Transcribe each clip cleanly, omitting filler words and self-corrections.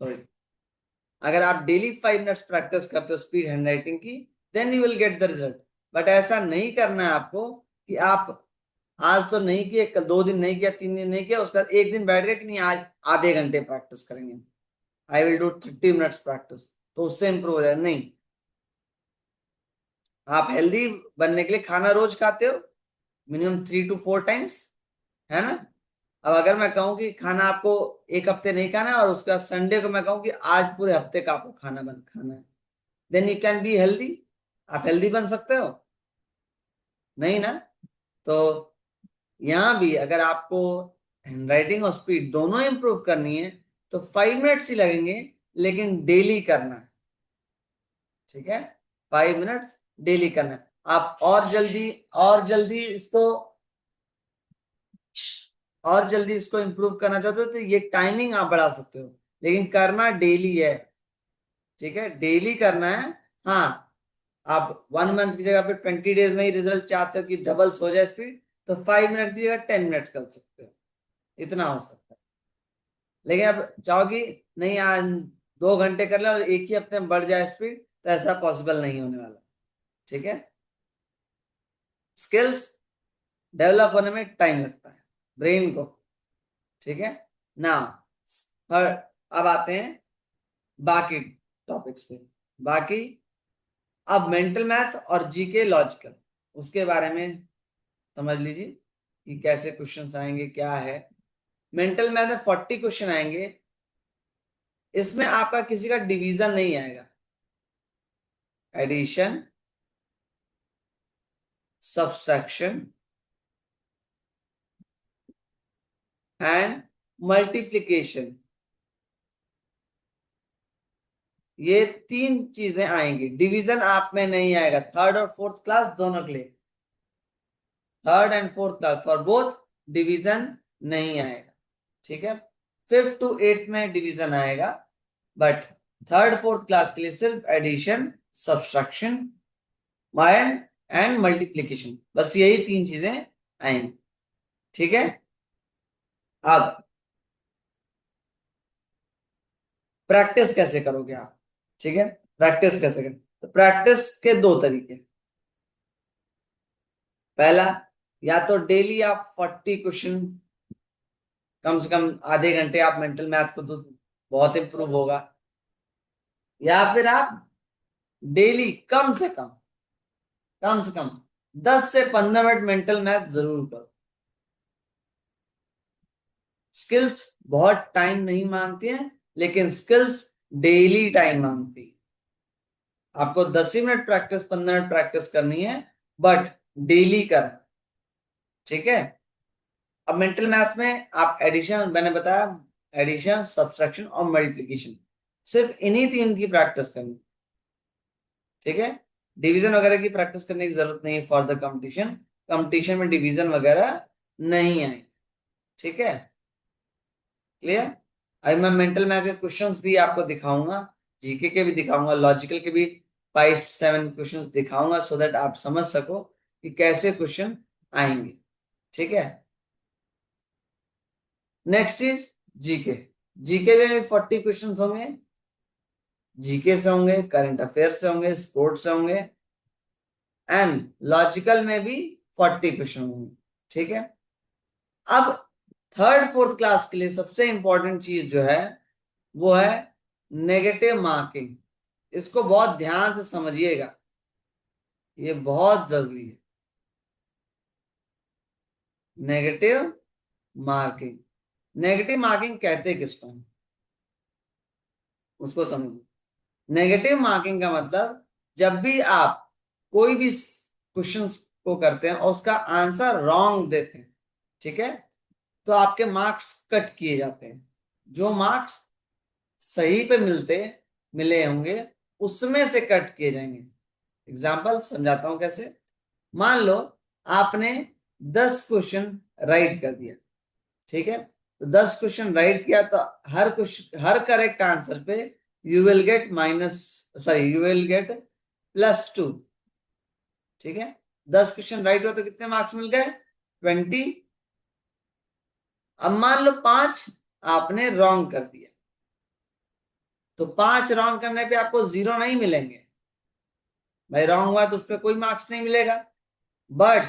Sorry, अगर आप daily 5 minutes practice करते हो स्पीड हैंडराइटिंग की, then you will get the result. But ऐसा नहीं करना है आपको कि आप आज तो नहीं किए, कल 2 दिन नहीं किया, 3 दिन नहीं किया, उसके बाद एक दिन बैठ गए कि नहीं आज आधे घंटे प्रैक्टिस करेंगे, I will do 30 minutes practice, तो उससे इंप्रूव हो जाए। नहीं, आप हेल्दी बनने के लिए खाना रोज खाते हो, मिनिमम 3 to 4 टाइम्स, है ना। अब अगर मैं कहूँ कि खाना आपको एक हफ्ते नहीं खाना है और उसके बाद संडे को मैं कहूँ कि आज पूरे हफ्ते का आपको खाना है, then you can be healthy. आप हेल्दी बन सकते हो? नहीं ना। तो यहाँ भी अगर आपको हैंडराइटिंग और स्पीड दोनों इंप्रूव करनी है तो 5 मिनट्स ही लगेंगे, लेकिन डेली करना है। ठीक है, 5 मिनट्स डेली करना है। आप और जल्दी इसको इंप्रूव करना चाहते हो तो ये टाइमिंग आप बढ़ा सकते हो, लेकिन करना डेली है। ठीक है, डेली करना है। हाँ, आप 1 मंथ की जगह पे 20 डेज में ही रिजल्ट चाहते हो कि डबल्स हो जाए स्पीड, तो 5 मिनट की जगह 10 मिनट कर सकते हो, इतना हो सकता है। लेकिन अब चाहोगी नहीं आज 2 घंटे कर ले और एक ही हफ्ते में बढ़ जाए स्पीड, तो ऐसा पॉसिबल नहीं होने वाला। ठीक है, स्किल्स डेवलप होने में टाइम लगता है ब्रेन को। ठीक है ना। हर अब आते हैं बाकी टॉपिक्स पे। बाकी अब मेंटल मैथ और जीके लॉजिकल, उसके बारे में समझ लीजिए कि कैसे क्वेश्चंस आएंगे, क्या है। मेंटल मैथ में 40 क्वेश्चन आएंगे। इसमें आपका किसी का डिवीजन नहीं आएगा, एडिशन, सब्सट्रैक्शन एंड मल्टीप्लिकेशन, ये 3 चीजें आएंगी। डिवीजन आप में नहीं आएगा, थर्ड और फोर्थ क्लास दोनों के लिए, third and fourth class for both division नहीं आएगा। ठीक है, 5th to 8th में डिवीजन आएगा, बट थर्ड फोर्थ क्लास के लिए सिर्फ addition, subtraction and and multiplication, बस यही 3 चीजें आएंगी। ठीक है, अब प्रैक्टिस कैसे करोगे आप? ठीक है, प्रैक्टिस कैसे करें? तो प्रैक्टिस के 2 तरीके। पहला, या तो डेली आप 40 क्वेश्चन, कम से कम आधे घंटे आप मेंटल मैथ को, तो बहुत इंप्रूव होगा। या फिर आप डेली कम से कम 10 से 15 मिनट मेंटल मैथ जरूर करो। स्किल्स बहुत टाइम नहीं मांगती हैं, लेकिन स्किल्स डेली टाइम मांगती है। आपको 10 ही मिनट प्रैक्टिस, 15 मिनट प्रैक्टिस करनी है, बट डेली करना। ठीक है, अब मेंटल मैथ में आप एडिशन, मैंने बताया, एडिशन, सब्सट्रैक्शन और मल्टीप्लिकेशन, सिर्फ इन्हीं 3 की प्रैक्टिस करनी। ठीक है, डिवीजन वगैरह की प्रैक्टिस करने की जरूरत नहीं फॉर द कंपटीशन। कंपटीशन में डिवीजन वगैरह नहीं आए। ठीक है, क्लियर। अभी मैं मेंटल मैथ के क्वेश्चंस भी आपको दिखाऊंगा, जीके के भी दिखाऊंगा, लॉजिकल के भी 5-7 क्वेश्चंस दिखाऊंगा, सो दैट आप समझ सको कि कैसे क्वेश्चन आएंगे। ठीक है, नेक्स्ट इज जीके। जीके में 40 क्वेश्चंस होंगे, जीके से होंगे, करंट अफेयर से होंगे, स्पोर्ट्स से होंगे, एंड लॉजिकल में भी 40 क्वेश्चन होंगे। ठीक है, अब थर्ड फोर्थ क्लास के लिए सबसे इंपॉर्टेंट चीज जो है वो है नेगेटिव मार्किंग। इसको बहुत ध्यान से समझिएगा, ये बहुत जरूरी है। नेगेटिव मार्किंग, नेगेटिव मार्किंग कहते किसको हैं, उसको समझिए। नेगेटिव मार्किंग का मतलब, जब भी आप कोई भी क्वेश्चन को करते हैं और उसका आंसर रॉन्ग देते हैं, ठीक है, तो आपके मार्क्स कट किए जाते हैं। जो मार्क्स सही पे मिले होंगे, उसमें से कट किए जाएंगे। एग्जाम्पल समझाता हूं कैसे। मान लो आपने 10 क्वेश्चन राइट कर दिया, ठीक है, तो 10 क्वेश्चन राइट किया तो हर क्वेश्चन, हर करेक्ट आंसर पे यू विल गेट +2। ठीक है, 10 क्वेश्चन राइट हो तो कितने मार्क्स मिल गए? 20। अब मान लो 5 आपने रॉन्ग कर दिया, तो 5 रॉन्ग करने पे आपको 0 नहीं मिलेंगे भाई, रॉन्ग हुआ तो उस पर कोई मार्क्स नहीं मिलेगा। बट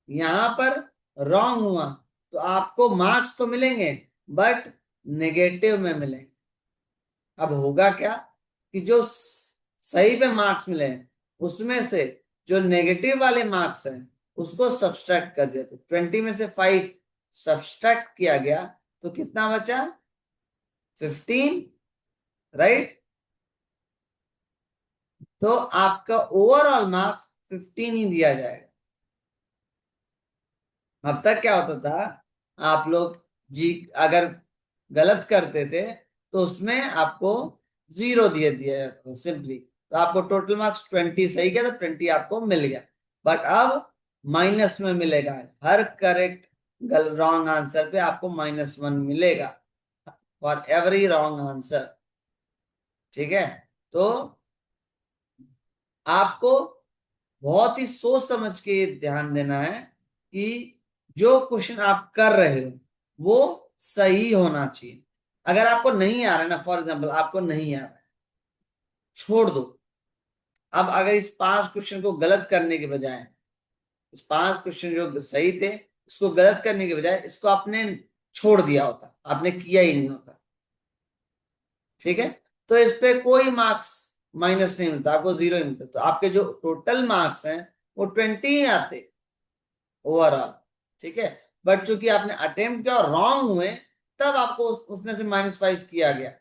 यहां पर रॉन्ग हुआ तो आपको मार्क्स तो मिलेंगे, बट नेगेटिव में मिलेंगे। अब होगा क्या कि जो सही पे मार्क्स मिले हैं उसमें से जो नेगेटिव वाले मार्क्स हैं उसको सब्सट्रैक्ट कर दिया, तो 20 में से 5 सब्सट्रैक्ट किया गया तो कितना बचा? 15, राइट। तो आपका ओवरऑल मार्क्स 15 ही दिया जाएगा। अब तक क्या होता था, आप लोग जी अगर गलत करते थे तो उसमें आपको 0 दिया जाता था सिंपली। तो आपको टोटल मार्क्स 20 सही किया तो 20 आपको मिल गया। बट अब माइनस में मिलेगा, हर करेक्ट रॉन्ग आंसर पे आपको -1 मिलेगा फॉर एवरी रॉन्ग आंसर। ठीक है, तो आपको बहुत ही सोच समझ के ध्यान देना है कि जो क्वेश्चन आप कर रहे हो वो सही होना चाहिए। अगर आपको नहीं आ रहा है ना, फॉर एग्जांपल आपको नहीं आ रहा है, छोड़ दो। अब अगर इस 5 क्वेश्चन को गलत करने के बजाय, इस 5 क्वेश्चन जो सही थे इसको गलत करने के बजाय इसको आपने छोड़ दिया होता, आपने किया ही नहीं होता, ठीक है, तो इस पे कोई मार्क्स माइनस नहीं मिलता, आपको 0 ही मिलता। तो आपके जो टोटल मार्क्स हैं वो 20 ही आते ओवरऑल। ठीक है, बट चूंकि आपने अटेम्प्ट किया और रॉन्ग हुए तब आपको उसमें से -5 किया गया।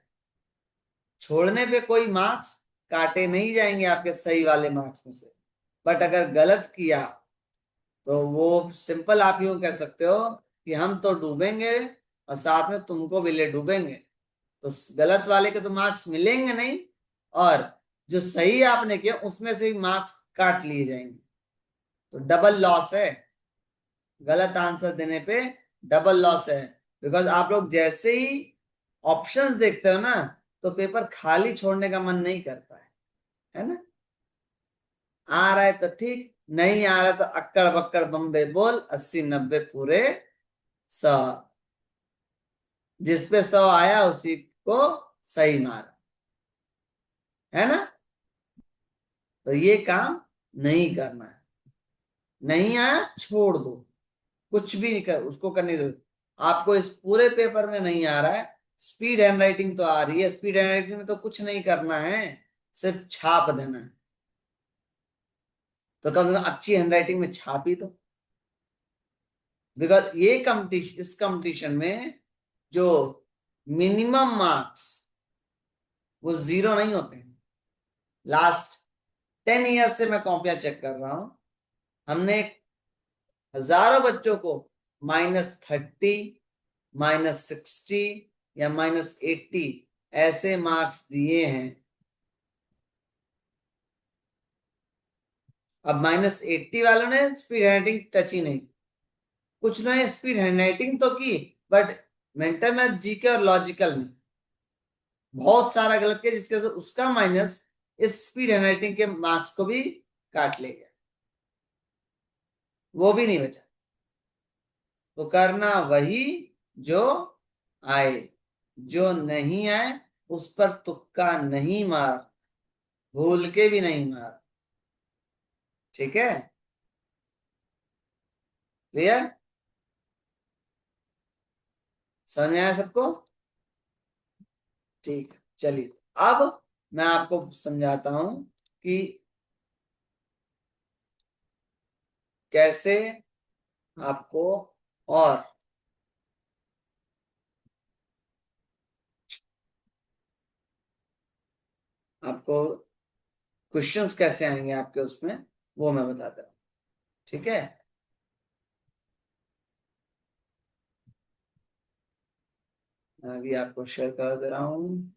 छोड़ने पे कोई मार्क्स काटे नहीं जाएंगे आपके सही वाले मार्क्स में से। बट अगर गलत किया तो वो सिंपल आप यूं कह सकते हो कि हम तो डूबेंगे और साथ में तुमको भी ले डूबेंगे। तो गलत वाले के तो मार्क्स मिलेंगे नहीं, और जो सही आपने किया उसमें से ही मार्क्स काट लिए जाएंगे। तो डबल लॉस है, गलत आंसर देने पे डबल लॉस है। बिकॉज आप लोग जैसे ही ऑप्शंस देखते हो ना तो पेपर खाली छोड़ने का मन नहीं करता है ना। आ रहा है तो ठीक, नहीं आ रहा तो अक्कड़ बक्कड़ बम्बे बोल, 80 90 पूरे 100। जिस पे 100 आया उसी को सही मारा, है ना। तो ये काम नहीं करना है, नहीं आया छोड़ दो, कुछ भी नहीं कर उसको करने दो। आपको इस पूरे पेपर में नहीं आ रहा है, स्पीड हैंड राइटिंग तो आ रही है, स्पीड हैंड राइटिंग में तो कुछ नहीं करना है, सिर्फ छाप देना है। तो कम से कम अच्छी हैंड राइटिंग में छापी दो। बिकॉज ये कंपटीशन, इस कंपटीशन में जो मिनिमम मार्क्स वो 0 नहीं होते हैं। लास्ट 10 ईयर से मैं कॉपियां चेक कर रहा हूं, हमने हजारों बच्चों को -30, -60 या -80 ऐसे मार्क्स दिए हैं। अब -80 वालों ने स्पीड हैंडराइटिंग टच ही नहीं, कुछ ने स्पीड हैंडराइटिंग तो की बट मेंटल मैथ, जीके और लॉजिकल में बहुत सारा गलत किया, जिसके वजह से उसका माइनस इस स्पीड हैंडराइटिंग के मार्क्स को भी काट ले गया, वो भी नहीं बचा। तो करना वही जो आए, जो नहीं आए उस पर तुक्का नहीं मार, भूल के भी नहीं मार। ठीक है, क्लियर, समझ में आया सबको? ठीक है, चलिए अब मैं आपको समझाता हूं कि कैसे आपको और आपको क्वेश्चंस कैसे आएंगे आपके उसमें, वो मैं बताता हूँ। ठीक है, मैं अभी आपको शेयर कर दे रहा हूँ।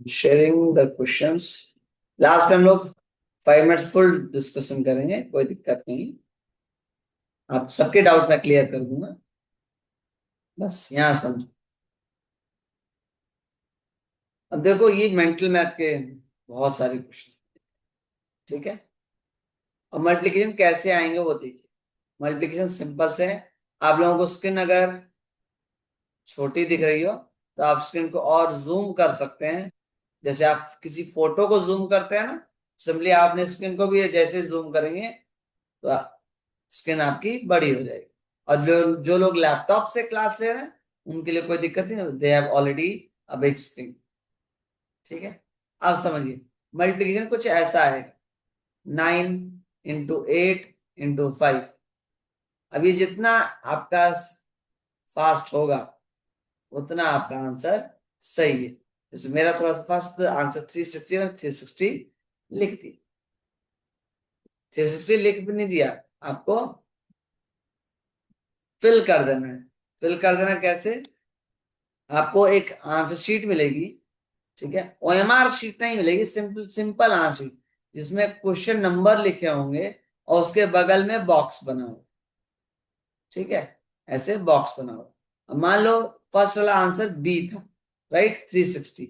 शेयरिंग द क्वेश्चंस, लास्ट में हम लोग 5 मिनट्स फुल डिस्कशन करेंगे, कोई दिक्कत नहीं। आप सबके डाउट मैं क्लियर कर दूंगा, बस यहाँ समझो। अब देखो ये मेंटल मैथ के बहुत सारे क्वेश्चन, ठीक है। और मल्टीप्लिकेशन कैसे आएंगे वो देखिए। मल्टीप्लिकेशन सिंपल से है। आप लोगों को स्क्रीन अगर छोटी दिख रही हो तो आप स्क्रीन को और जूम कर सकते हैं, जैसे आप किसी फोटो को जूम करते हैं ना, सिंपली आपने स्क्रीन को भी जैसे जूम करेंगे तो स्क्रीन आपकी बड़ी हो जाएगी। और जो जो लोग लैपटॉप से क्लास ले रहे हैं उनके लिए कोई दिक्कत नहीं, they have already a big screen, ठीक है। अब समझिए मल्टीप्लिकेशन कुछ ऐसा है, 9 × 8 × 5। अब ये जितना आपका फास्ट होगा उतना आपका आंसर सही है। जैसे मेरा थोड़ा सा फास्ट आंसर 360 में 360 लिख दी, 360 लिख भी नहीं दिया, आपको फिल कर देना है। फिल कर देना कैसे, आपको एक आंसर शीट मिलेगी, ठीक है। ओएमआर शीट नहीं मिलेगी, सिंपल सिंपल आंसर शीट जिसमें क्वेश्चन नंबर लिखे होंगे और उसके बगल में बॉक्स बना हो, ठीक है। ऐसे बॉक्स बना हो। अब मान लो फर्स्ट वाला आंसर बी था, राइट, 360।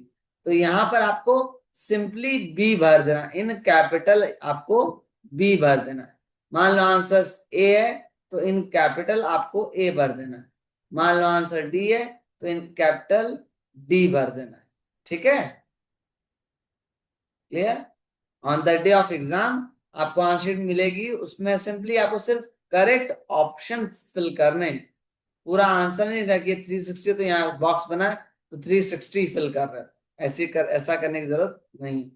तो यहां पर आपको सिंपली बी भर देना, इन कैपिटल आपको बी भर देना है। मान लो आंसर ए है तो इन कैपिटल आपको ए भर देना है। मान लो आंसर डी है तो इन कैपिटल डी भर देना है, ठीक है। Clear. On the day of exam आपको आंसर शीट मिलेगी, उसमें सिंपली आपको सिर्फ करेक्ट ऑप्शन फिल करने हैं। पूरा आंसर नहीं रखिए 360 तो यहाँ बॉक्स बना है तो 360 फिल कर रहे हैं, ऐसा करने की जरूरत नहीं,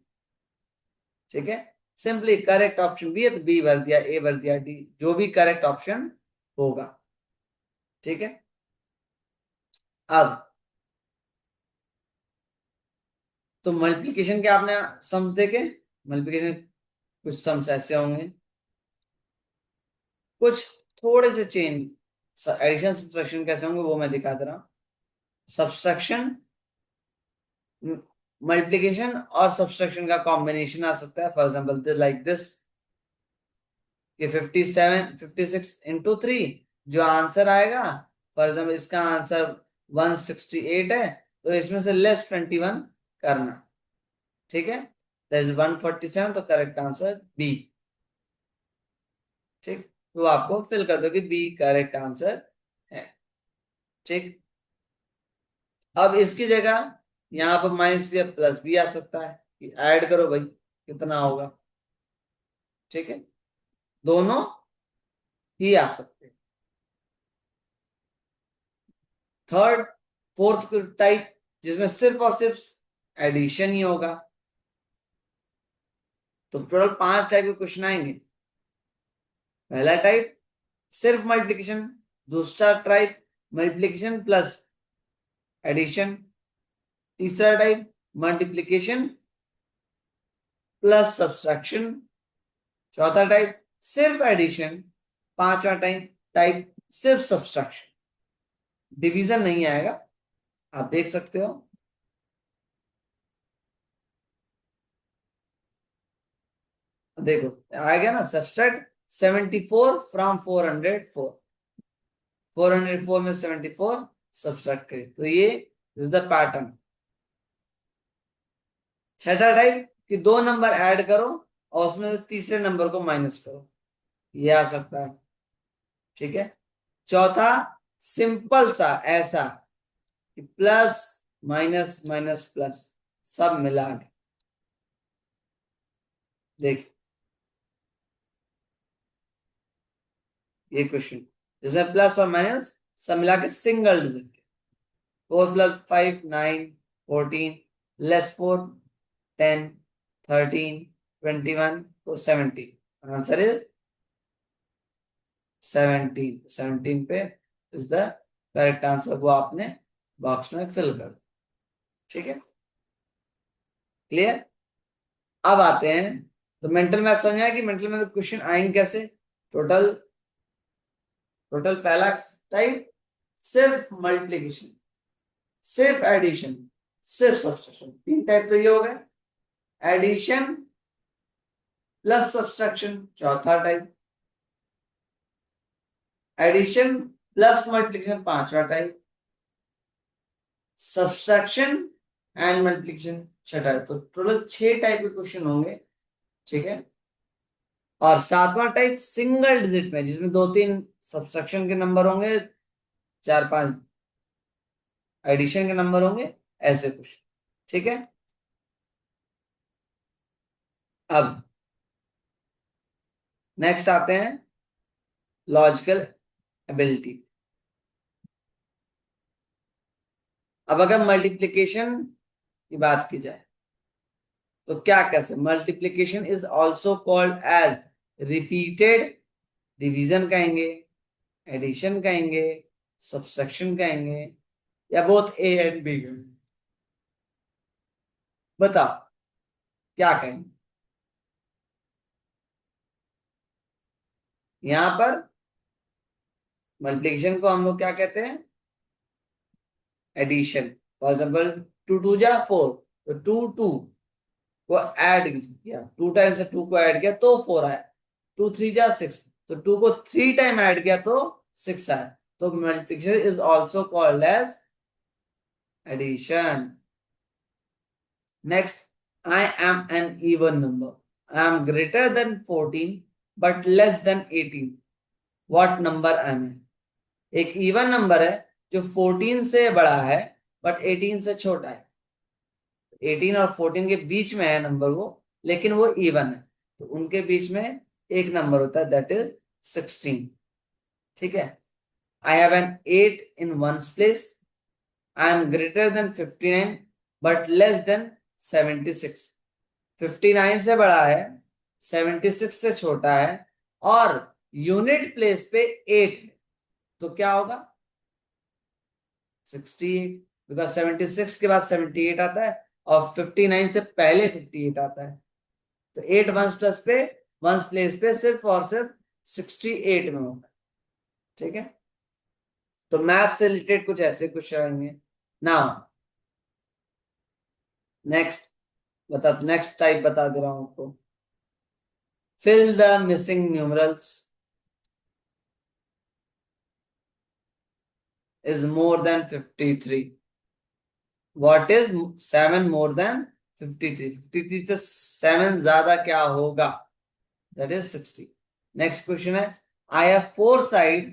ठीक है। सिंपली करेक्ट ऑप्शन बी है तो बी भर दिया, ए भर दिया, डी जो भी करेक्ट ऑप्शन होगा, ठीक है। अब तो मल्टीप्लिकेशन के आपने सम्स देखे, मल्टीप्लिकेशन कुछ सम्स ऐसे होंगे, कुछ थोड़े से चेंज एडिशन सब्सट्रैक्शन कैसे होंगे वो मैं दिखा दे रहा हूँ। सब्सट्रैक्शन, मल्टीप्लिकेशन और सब्सट्रैक्शन का कॉम्बिनेशन आ सकता है, फॉर एग्जाम्पल लाइक दिस, ये 57 56 × 3 जो आंसर आएगा, फॉर एग्जाम्पल इसका आंसर 168 है तो इसमें से लेस 21 करना, ठीक है। दैट इज 147, तो करेक्ट आंसर बी, ठीक। तो आपको फिल कर दो कि बी करेक्ट आंसर है, ठीक। अब इसकी जगह यहाँ पर माइनस या प्लस भी आ सकता है कि ऐड करो भाई कितना होगा, ठीक है। दोनों ही आ सकते हैं। थर्ड, फोर्थ टाइप जिसमें सिर्फ और सिर्फ एडिशन ही होगा, तो टोटल 5 टाइप के क्वेश्चन आएंगे। पहला टाइप सिर्फ मल्टीप्लिकेशन, दूसरा टाइप मल्टीप्लिकेशन प्लस एडिशन, तीसरा टाइप मल्टीप्लिकेशन प्लस सब्सट्रैक्शन, चौथा टाइप सिर्फ एडिशन, पांचवा टाइप टाइप सिर्फ सब्सट्रैक्शन। डिवीजन नहीं आएगा, आप देख सकते हो। देखो आ गया ना, सब्सट्रैक्ट 74 फ्रॉम 404, 404 में 74 सब्सट्रैक्ट करें तो ये इज द पैटर्न। छठा टाइप कि दो नंबर ऐड करो और उसमें से तीसरे नंबर को माइनस करो, ये आ सकता है, ठीक है। चौथा सिंपल सा ऐसा कि प्लस माइनस माइनस प्लस सब मिला के, देखिए ये क्वेश्चन जिसमें प्लस और माइनस सब मिला के सिंगल डिजिट, 4 + 5 9, 14 लेस 4 10 13 21 तो 17, आंसर इज 17, 17 पे इज द करेक्ट आंसर, वो आपने बॉक्स में फिल कर, ठीक है। क्लियर। अब आते हैं, तो मेंटल मैथ समझा कि मेंटल मैथ क्वेश्चन आएंगे कैसे। टोटल टोटल पहला टाइप सिर्फ मल्टीप्लिकेशन, सिर्फ एडिशन, सिर्फ सब्सट्रैक्शन, 3 टाइप तो ये हो गए। एडिशन प्लस सब्सट्रैक्शन चौथा टाइप, एडिशन प्लस मल्टीप्लिकेशन पांचवा टाइप, सब्सट्रैक्शन एंड मल्टीप्लिकेशन छठा टाइप। तो टोटल 6 टाइप के क्वेश्चन होंगे, ठीक है। और सातवां टाइप सिंगल डिजिट में, जिसमें 2-3 सब्सट्रैक्शन के नंबर होंगे, 4-5 एडिशन के नंबर होंगे, ऐसे क्वेश्चन, ठीक है। अब नेक्स्ट आते हैं लॉजिकल एबिलिटी। अब अगर मल्टीप्लिकेशन की बात की जाए तो क्या कैसे, multiplication is also called as repeated division कहेंगे, एडिशन कहेंगे, सब्सट्रैक्शन कहेंगे, या बोथ ए एंड बी कहेंगे? बताओ क्या कहेंगे। यहां पर मल्टीप्लिकेशन को हम लोग क्या कहते हैं, एडिशन। फॉर एग्जाम्पल 2 2 जा 4, तो 2 2 को ऐड किया, 2 टाइम से 2 को ऐड किया तो 4 आया। 2 3 जा 6, तो 2 को 3 टाइम ऐड किया तो 6 आया। तो multiplication is also called as addition. Next, I am an even number. I am greater than 14 but less than 18. What number am I? एक इवन नंबर है जो 14 से बड़ा है बट 18 से छोटा है। 18 और 14 के बीच में है नंबर वो, लेकिन वो इवन है, तो उनके बीच में एक नंबर होता है, दैट इज 16, ठीक है। I have an 8 in ones place. I am greater than 59 but less than 76। 59 से बड़ा है, 76 से छोटा है, और यूनिट प्लेस पे 8 है, तो क्या होगा, 68। बिकॉज 76 के बाद 78 आता है, और 59 से पहले 58 आता है, तो 8 वंस प्लेस पे सिर्फ और सिर्फ 68 में होगा, ठीक है। तो मैथ से रिलेटेड कुछ ऐसे क्वेश्चन आएंगे। नाउ नेक्स्ट, नेक्स्ट टाइप बता दे रहा हूं आपको। Fill the missing numerals is more than 53. What is 7 more than 53? 53 से 7 ज्यादा क्या होगा, that is 60. Next question है, I have 4 sides,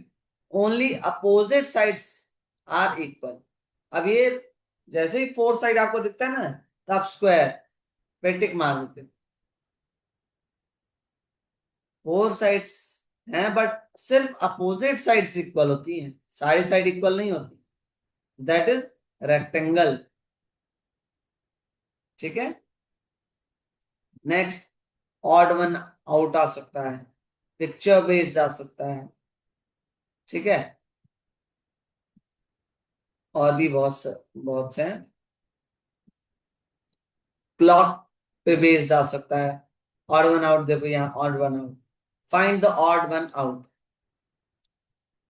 only opposite sides are equal. अब ये जैसे ही 4 साइड आपको दिखता है ना, तो आप स्क्वायर पे टिक मार देते हो। 4 साइड्स हैं बट सिर्फ अपोजिट साइड्स इक्वल होती हैं, सारी साइड इक्वल नहीं होती, दैट इज रेक्टेंगल, ठीक है। नेक्स्ट, ऑड वन आउट आ सकता है, पिक्चर बेस्ड आ सकता है, ठीक है, और भी बहुत से हैं। क्लॉक पे बेस्ड आ सकता है। ऑड वन आउट देखो यहाँ, odd one out, find the odd one out.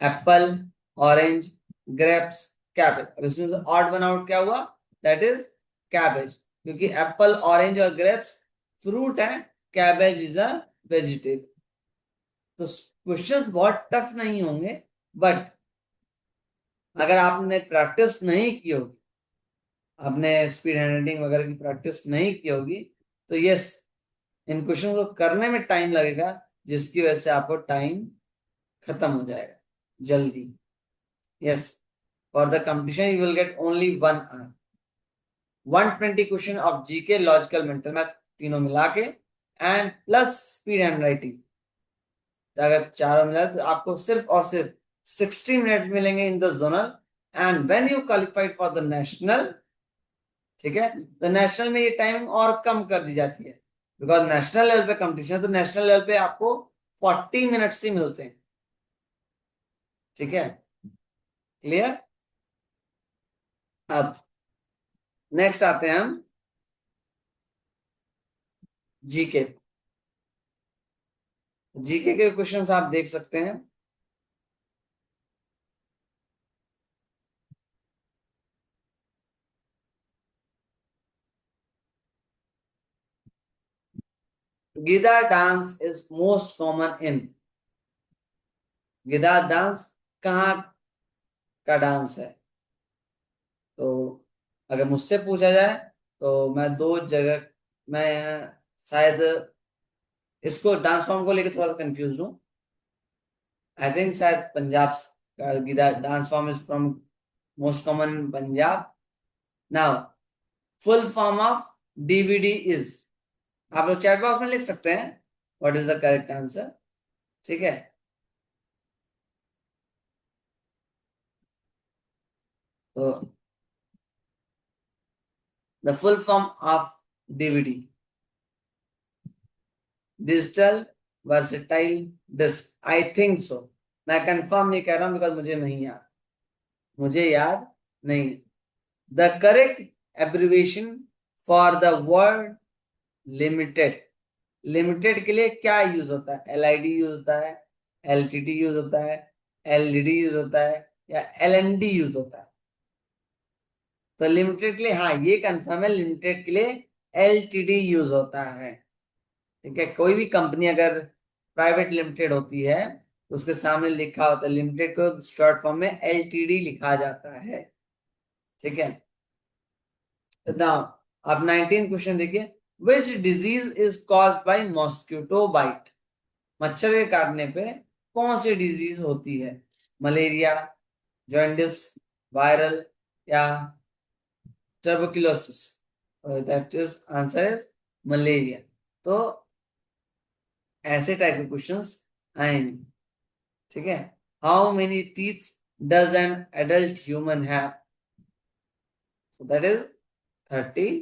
Apple, orange, grapes, cabbage. अब इसमें से ऑड वन आउट क्या हुआ, दैट इज कैबेज, क्योंकि एप्पल, ऑरेंज और ग्रेप्स फ्रूट है, कैबेज इज अ वेजिटेबल। तो क्वेश्चंस बहुत टफ नहीं होंगे, बट अगर आपने प्रैक्टिस नहीं की होगी, आपने स्पीड हैंडराइटिंग वगैरह की प्रैक्टिस नहीं की होगी, तो यस, इन क्वेश्चन को करने में टाइम लगेगा, जिसकी वजह से आपको टाइम खत्म हो जाएगा जल्दी। Yes, for the competition you will get only 1 hour. 120 question of GK, logical, mental math तीनों मिला के, and plus speed handwriting, अगर चारों मिला तो आपको सिर्फ और सिर्फ 60 मिनट मिलेंगे in the zonal. And when you qualified for the national, ठीक है, तो नेशनल में ये टाइमिंग और कम कर दी जाती है, बिकॉज नेशनल लेवल पे कंपटीशन है, तो नेशनल लेवल पे आपको 40 मिनट्स ही मिलते हैं, ठीक है, क्लियर। अब नेक्स्ट आते हैं हम जीके। जीके के क्वेश्चंस आप देख सकते हैं। गिदार dance is most common in, गिदार डांस कहाँ का डांस है? तो अगर मुझसे पूछा जाए तो मैं दो जगह, मैं शायद इसको डांस फॉर्म को लेकर थोड़ा सा कंफ्यूज हूँ। आई थिंक शायद पंजाब का गिदार dance form is from most common in Punjab. Now full form of DVD is, आप लोग चैट बॉक्स में लिख सकते हैं what is the correct answer. ठीक है, तो the full form of DVD, digital versatile disc, I think so. मैं कंफर्म नहीं कह रहा हूं बिकॉज मुझे नहीं याद, मुझे याद नहीं। The correct abbreviation for the word limited, limited के लिए क्या यूज होता है? एलआईडी यूज होता है, एलटीडी यूज होता है, एलईडी यूज होता है, या एलएनडी यूज होता है? तो लिमिटेड के लिए हाँ ये कंफर्म है, लिमिटेड के लिए एलटीडी यूज होता है। ठीक है, कोई भी कंपनी अगर प्राइवेट लिमिटेड होती है तो उसके सामने लिखा होता है लिमिटेड को शॉर्ट फॉर्म में एलटीडी लिखा जाता है। ठीक है, नाउ आप 19 क्वेश्चन देखिए, which disease is caused by mosquito bite? मच्छर के काटने पे कौन सी डिजीज होती है? मलेरिया, जॉन्डिस, वायरल, या tuberculosis? That is answer is malaria. तो ऐसे टाइप के क्वेश्चंस आएंगे। ठीक है, how many teeth does an adult human have? That is 32।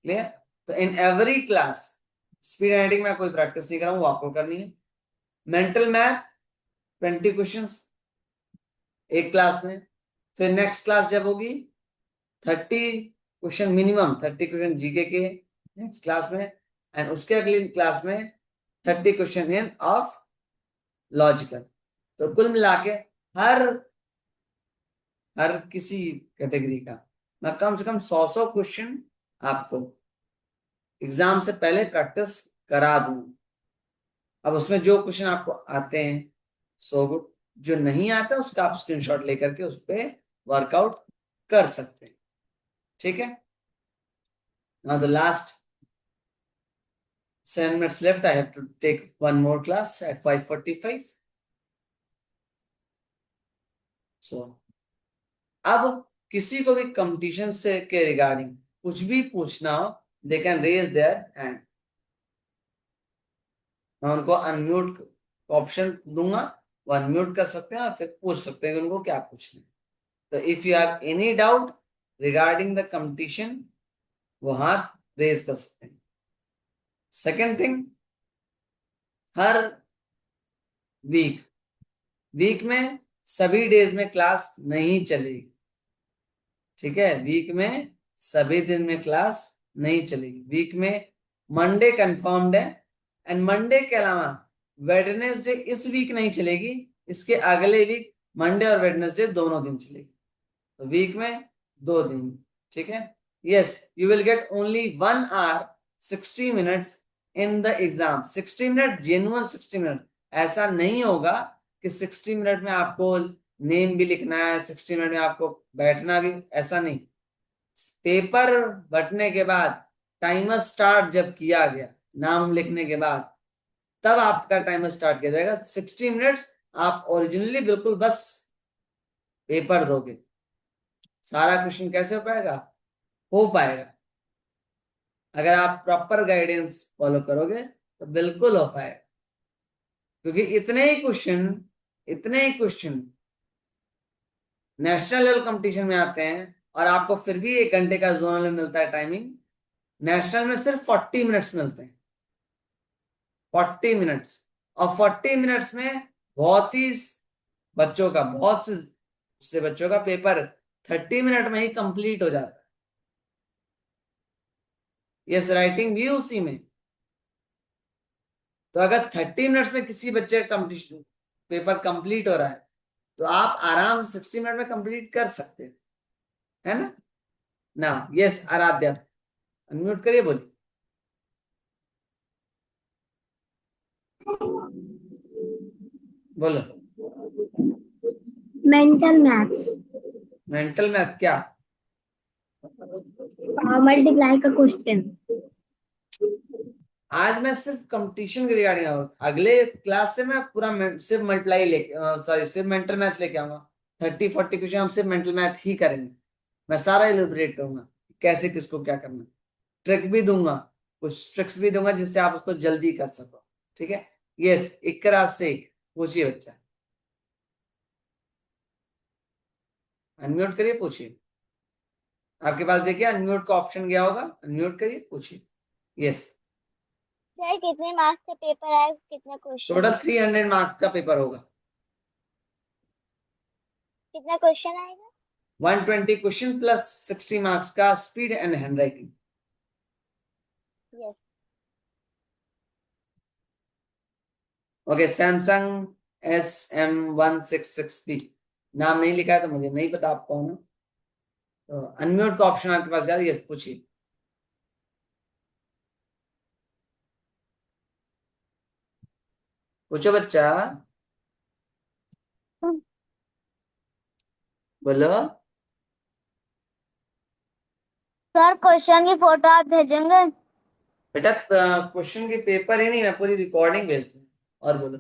Clear? तो in every class, speed writing में कोई प्रैक्टिस नहीं कर रहा हूं, वो आपको करनी है। मेंटल मैथ 20 क्वेश्चंस एक क्लास में, फिर नेक्स्ट क्लास जब होगी 30 क्वेश्चन, मिनिमम 30 क्वेश्चन जीके के नेक्स्ट क्लास में, एंड उसके अगली क्लास में 30 क्वेश्चन इन ऑफ लॉजिकल। तो कुल मिला के हर हर किसी कैटेगरी का मैं कम से कम 100 क्वेश्चन आपको एग्जाम से पहले प्रैक्टिस करा दूं। अब उसमें जो क्वेश्चन आपको आते हैं सो गुड, जो नहीं आता उसका आप स्क्रीनशॉट लेकर के उस पर वर्कआउट कर सकते हैं। ठीक है, now the last 7 minutes left. I have to take one more class at 5:45. So अब किसी को भी कंपटीशन से के रिगार्डिंग कुछ भी पूछना हो, they can raise their hand. मैं उनको अनम्यूट ऑप्शन दूंगा, वो अनम्यूट कर सकते हैं और फिर पूछ सकते हैं कि उनको क्या पूछना है। तो if you have any doubt regarding the competition, वो हाथ रेज कर सकते हैं। सेकेंड थिंग, हर वीक वीक में सभी डेज में क्लास नहीं चलेगी। ठीक है, वीक में सभी दिन में क्लास नहीं चलेगी। वीक में मंडे कंफर्म्ड है, एंड मंडे के अलावा वेडनेसडे इस वीक नहीं चलेगी, इसके अगले वीक मंडे और वेडनेसडे दोनों दिन चलेगी। तो वीक में 2 दिन। ठीक है, yes, you will get only 1 hour 60 minutes in the exam. 60 minute, genuine 60 minute. ऐसा नहीं होगा कि 60 मिनट में आपको नेम भी लिखना है, 60 मिनट में आपको बैठना भी, ऐसा नहीं। पेपर बटने के बाद, टाइमर स्टार्ट जब किया गया नाम लिखने के बाद, तब आपका टाइमर स्टार्ट किया जाएगा। 60 मिनट्स आप ओरिजिनली बिल्कुल बस पेपर दोगे। सारा क्वेश्चन कैसे हो पाएगा? हो पाएगा अगर आप प्रॉपर गाइडेंस फॉलो करोगे तो बिल्कुल हो पाएगा, क्योंकि इतने ही क्वेश्चन नेशनल लेवल कंपटीशन में आते हैं, और आपको फिर भी 1 घंटे का जोनल में मिलता है टाइमिंग। नेशनल में सिर्फ 40 मिनट्स मिलते हैं, 40 मिनट्स। और 40 मिनट्स में बहुत से बच्चों का पेपर 30 मिनट में ही कंप्लीट हो जाता है। यस, राइटिंग भी उसी में। तो अगर 30 मिनट्स में किसी बच्चे का कंपटीशन पेपर कंप्लीट हो रहा है, तो आप आराम से 60 मिनट में कंप्लीट कर सकते हैं, है ना? ना, यस आराध्या, अनम्यूट करिए, बोलिए। बोलो। Mental maths. मेंटल मैथ क्या? मल्टीप्लाई का क्वेश्चन। आज मैं सिर्फ कंपटीशन के रिगार्डिंग आऊँ, अगले क्लास से मैं पूरा सिर्फ मल्टीप्लाई लेके, सॉरी सिर्फ मेंटल मैथ लेके आऊंगा। 30-40 क्वेश्चन हम सिर्फ मेंटल मैथ ही करेंगे। मैं सारा इलिबरेट करूंगा, कैसे किसको क्या करना। ट्रिक भी दूंगा, कुछ ट्रिक्स भी दूंगा जिससे आप उसको जल्दी कर सको। ठीक है। यस, इकरा से पूछिए बच्चा, अनम्यूट करिए, पूछिए। आपके पास देखिए अनम्यूट का ऑप्शन गया होगा, अनम्यूट करिए, पूछिए। यस। सर कितने मार्क्स का पेपर आए, कितने क्वेश्चन टोटल है? 300 मार्क्स का पेपर होगा। कितना क्वेश्चन आएगा? 120 क्वेश्चन प्लस 60 मार्क्स का speed and hand writing. Yes. Okay, Samsung SM166B। नाम नहीं लिखा है तो मुझे नहीं पता आप कौन हो। तो अनम्यूट का ऑप्शन आपके पास जा रही है, यस पूछिए। पूछो बच्चा, बोलो। सर क्वेश्चन की फोटो आप भेजेंगे? बेटा क्वेश्चन के पेपर ही नहीं, मैं पूरी रिकॉर्डिंग भेजती हूँ। और बोलो।